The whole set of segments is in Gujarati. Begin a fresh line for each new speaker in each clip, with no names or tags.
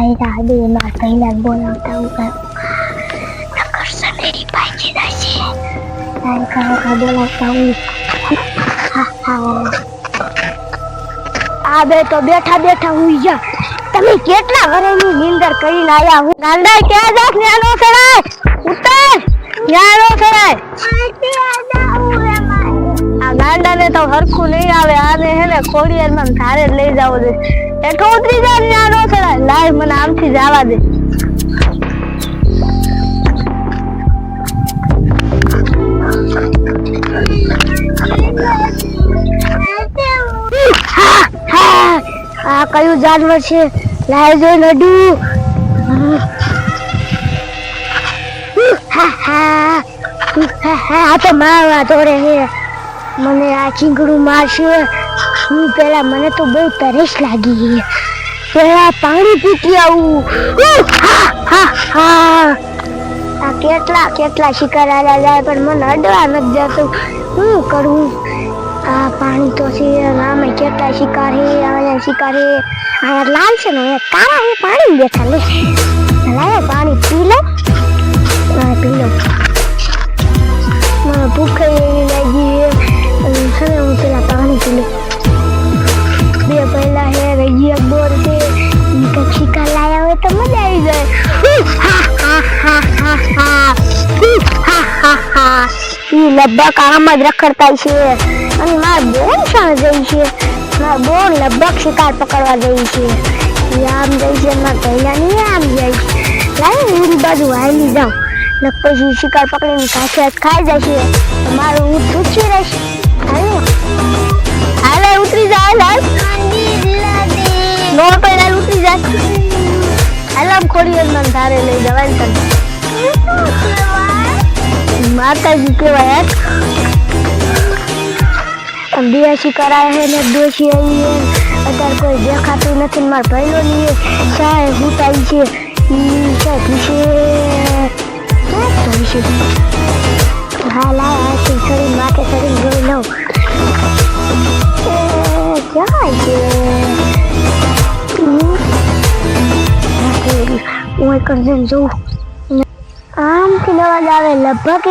મારા બે માર પહેલા બોલાવતા હું નકર સનેરી પાછી દાશે કાકા બોલાવતા હું આ બે તો બેઠા બેઠા હુઈ જા તમે કેટલા વરેની નીંદર કરીને આયા હું ગાંડા ક્યાં જાસ ન્યાનો સરાય ઉતર ન્યાનો સરાય આ ગાંડાને તો હરખું નહીં આવે આને હે ને ખોડિયારમાં ધારે લઈ જાવ દે એઠો ઉતરી જા ન્યાનો સરાય લાય મને આમથી જવા દે આ કયું જાનવર છે લાય જો નડુ આ તો મારવા દોડે હે મને આ ચીંગડું મારશે હું પેલા મને તો બહુ તરસ લાગી પેલા પાણી પીતી આવું આ કેટલા કેટલા શિકાર આલા જાય પણ મને અડવા નથી જતું શું કરું આ પાણી તો છે આમે કેટલા શિકાર હે આયા શિકાર હે આ લાલ છે ને કાળા હે પાણી બેઠા લે લાય પાણી પી લો પી લો મને ભૂખ એવી લાગી અને સને હું પેલા પાણી પી લો બે પહેલા હે રજીયા બોર છે ઈ તો શિકાર લાયા હોય તો મજા આવી જાય ઈ લબક આમ જ રખડતા છે અને માર બોન શાણ જઈ છે માર બોન લબક શિકાર પકડવા જઈ છે આમ જઈ છે માર પહેલા નહીં આમ જાય લાય હું બાજુ હાલી જાઉં ને પછી શિકાર પકડીને કાચે ખાઈ જશે મારું હું પૂછી રહીશ હાલે ઉતરી જાય લાલ નો પહેલા ઉતરી જાય હાલમ ખોડી મને ધારે લઈ જવાય તને માતાજી કેવાય દિયાસી કરાય હે ને દોશી આવી હે અત્યારે કોઈ દેખાતું નથી માર પહેલો ની ચાય હુતાઈ છે ઈ ચાય પીશે હા લા આ શરીર માથે શરીર જોઈ લઉં ક્યાં છે હું એક જોઉં આમથી અવાજ આવે લગભગ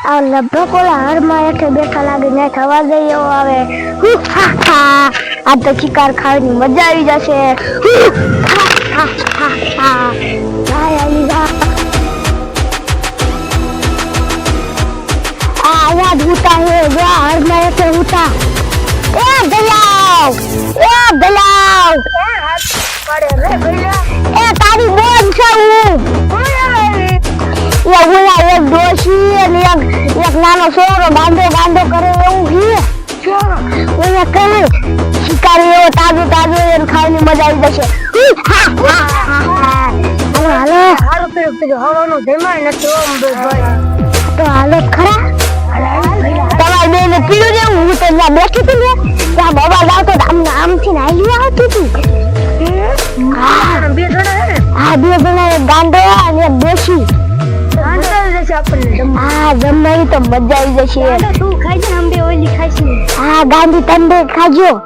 આ લગભગ ઓલા હરમાં હેઠે બેઠા લાગે ને અવાજ એવો આવે આ તો શિકાર ખાવાની મજા આવી જશે આયા ઉતા હે જો હરમાં હેઠે ઉતા એ દલાવ એ તારી બોન છે હું એક ડોશી અને એક નાનો છોરો બાંધો કરે એવું છે ઓલા કહે શિકારી એવો તાજો એને ખાવાની મજા આવી જશે હાલો હવાનો જમાય નથી તો હાલો ખરા તમારે બેને પીડું દેવું હું તો ત્યાં બેઠી હતી ને ત્યાં બાબા જાવ તો આમથી નાઈ આવતી હતી હા બે જણા એક ગાંડો અને એક ડોશી જમવાની તો મજા આવી જશે તું ખાઈ જા અંબે ઓલી ખાઈશું હા ગાંધી તંબે ખાજો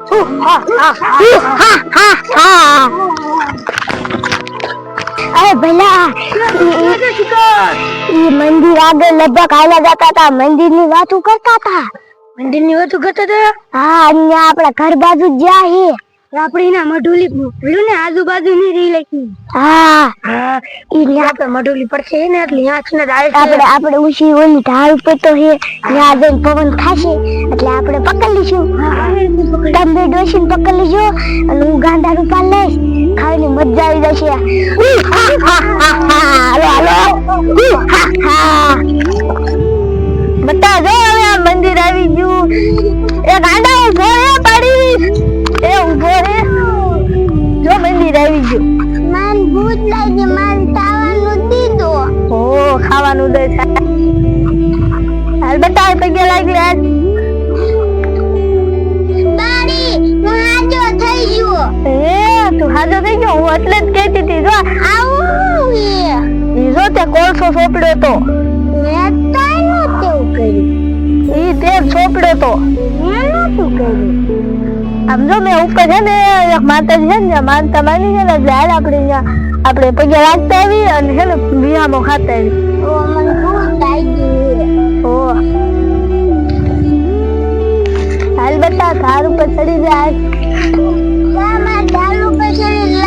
અરે ભલા ઈ મંદિર આગળ લગભગ હાલ્યા જતા હતા મંદિરની વાતો કરતા હતા હા અહીંયા આપણા ઘર બાજુ જ્યાં હે આપડી ના મઢોલી પેલું ને આજુબાજુ ની રી લખી હા ઈ આપણે મઢોલી પડશે ને એટલે ત્યાં જ આપણે ઉસી ઓલી ઢાળ ઉપર તો હે ત્યાં જઈને પવન ખાશે એટલે આપણે પકડી લઈશું તમે ડોશીને પકડી લેજો અને હું ગાંડા રૂપા લઈશ ખાવાની મજા આવી જશે બતા જો હવે આ મંદિર આવી ગયું એ ગાંડા ઉભો રે પાડી એ ઉભો રે જો મંદિર આવી ગયું માન ભૂત લાગે માન ખાવાનું દીધો ઓ ખાવાનું દે છે હાલ બતા પગે લાગી લે બાડી હું હાજો થઈ ગયો તું હાજો થઈ ગયો હું એટલે જ કહેતી હતી જો આવું એ જો તે કોલસો સોપડ્યો તો મેં તાઈ નતું કર્યું ઈ તે સોપડ્યો તો મેં નતું કર્યું આમ જો મેં ઉપર છે ને એક માતાજી છે ને માનતા માની છે ને જાય આપણે આપણે પગે રાખતા આવી અને હે ને વિયામો ખાતા આવી. ઓ મને ભૂખ લાગી. ઓ હાલ બેટા કાર ઉપર ચડી જાય. મામા ઢાલ ઉપર ચડી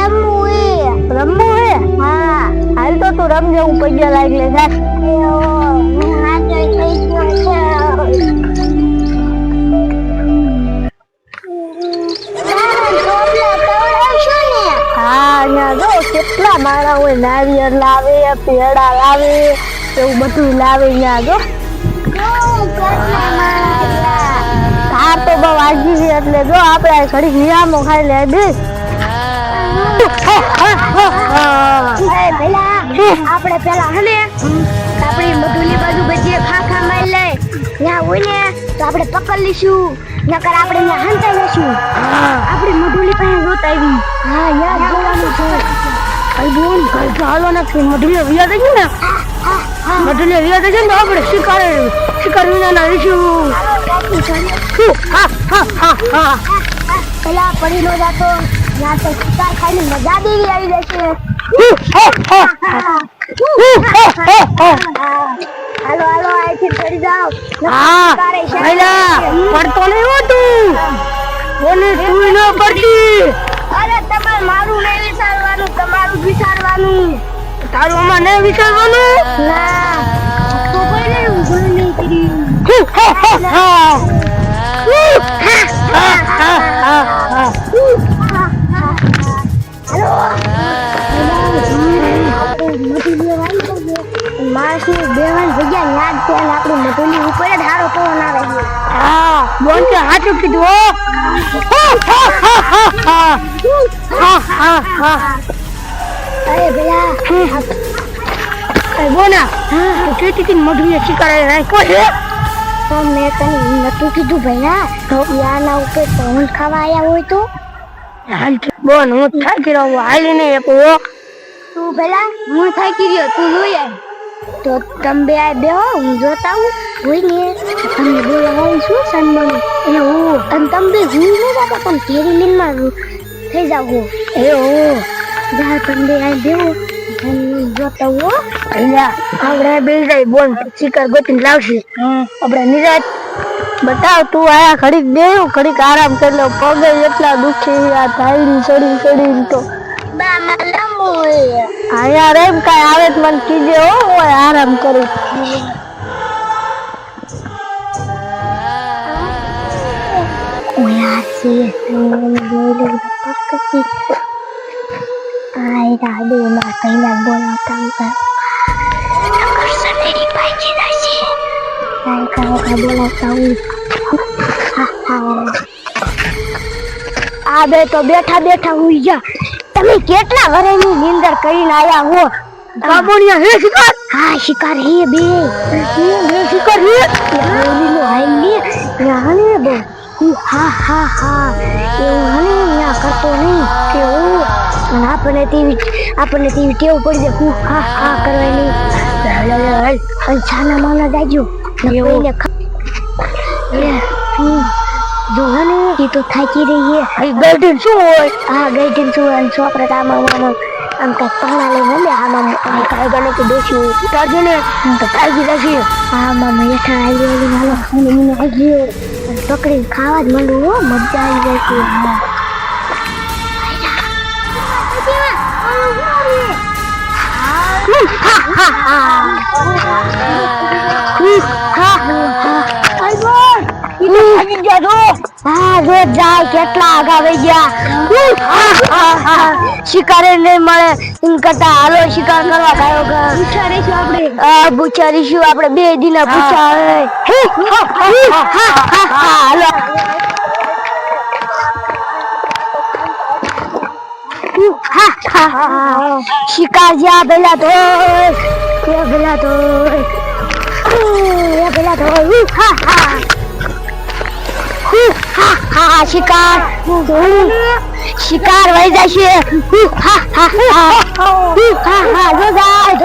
રમવું હે. હા હાલ તો તું રમજે, હું પગે લાગી લે જા. હું હાથ થઈ ગયો છે. હા અહીંયા જો કેટલા માણા હોય, નારિયેળ લાવે, પેડા લાવે, એવું બધું લાવે અહીંયા જો. ધાર તો બહુ વાગી છે એટલે જો આપણે ઘડી નિયામો ખાઈ લે દે. આપણે પેલા હને આપણી મધુની બાજુ બધી ખાખા મારી લે, ત્યાં હોય ને તો આપણે પકડ લઈશું, નકર આપણે ત્યાં હંતાઈ લઈશું. આપણી મધુલી પાસે જોતા આવી. હા યાર જોવાનું છે. ભાઈ બોલ ઘર ચાલો નથી, મધુલી વિયા થઈ ને, મધુલી વિયા થઈ ને તો આપણે શિકાર વિના રહીશું. પેલા પડી નો જાતો, ત્યાં તો શિકાર ખાઈને મજા દેવી આવી જશે. હાલો હાલો અહીંથી ચડી જાઓ. હા પહેલા પડતો નહીં હો તું, બોલે તું ન પડતી. અરે તમારે મારું નહીં વિચારવાનું, તમારું વિચારવાનું. તારું આમાં નહીં વિચારવાનું. ના તો કોઈ નહીં, હું નહીં કરી. માણસની બેવાની જગ્યા યાદ છે અને આપણી મધુલી ઉપર જ હારો પવન આવે છે. હા બોલ કે હાચું કીધું હો. અરે ભલા બોના તો કેતી મધુલી શિકાર રાખ્યો છે. તો મેં તને નતું કીધું ભૈયા, તો યાના ઉપર પવન ખાવા આવ્યા હોય તો હાલ બોન હું થાકી રહ્યો, હાલી નહીં આપો. તું ભલા હું થાકી રહ્યો, તું જોઈ આવ. તો તમે બે આ બેહો, હું જોતા હું હોય ને તમને બોલાવું છું સન્માન. એવું અને તમે બે ભૂલ ન જાતા પણ કેરી લીનમાં થઈ જાવ. એવું જા તમે બે આ બેહો, હું જોતા હો. અહીંયા આપણે બે જાય બોન શિકાર ગોતીને લાવશે. આપણે નિરાત બતાવ, તું આયા ઘડીક બેહો, ઘડીક આરામ કરી લો. પગે એટલા દુખી આ થાયડી ચડી ચડી તો અહીંયા રેમ કઈ આવે તો મને કીજે હો, હું આરામ કરું. આ બે તો બેઠા બેઠા હુઈ જા. તમે કેટલા વર્ષની નિંદર કરીને આયા હો? કાબુનિયા હે શિકાર? હા શિકાર હે બે. શિકાર હે ઓલીનો હાઈ લે યાને બો. હા હા હા એવું હને યા કરતો નહીં કેવું. અને આપણને ટીવી ટેવ પડી જાય. હા હા કરવાની. અને છાના માના જાજો કોઈને જો ને એ તો થાકી રહી હે. ગઈઢન શું હોય? હા ગઈઢન શું હોય? છોકરા આમ કઈક પાણા લઈને ને આમાં કાંઈ ગણે કે બેસી ઉતારજો ને તો થાકી જશે. હા મામા હેઠા આવી હાલો મને હજી પકડીને ખાવા જ માંડું હો, મજા આવી જાય છે. હા જો જાય કેટલા આગા વહી ગયા. શિકારે નહીં મળે એમ કરતા હાલો શિકાર કરવા ગયો. પૂછારીશું આપણે બે દિના પૂછાવે. હાલો શિકાર જ્યાં પેલા તો શિકાર વહી જશે. જો જાય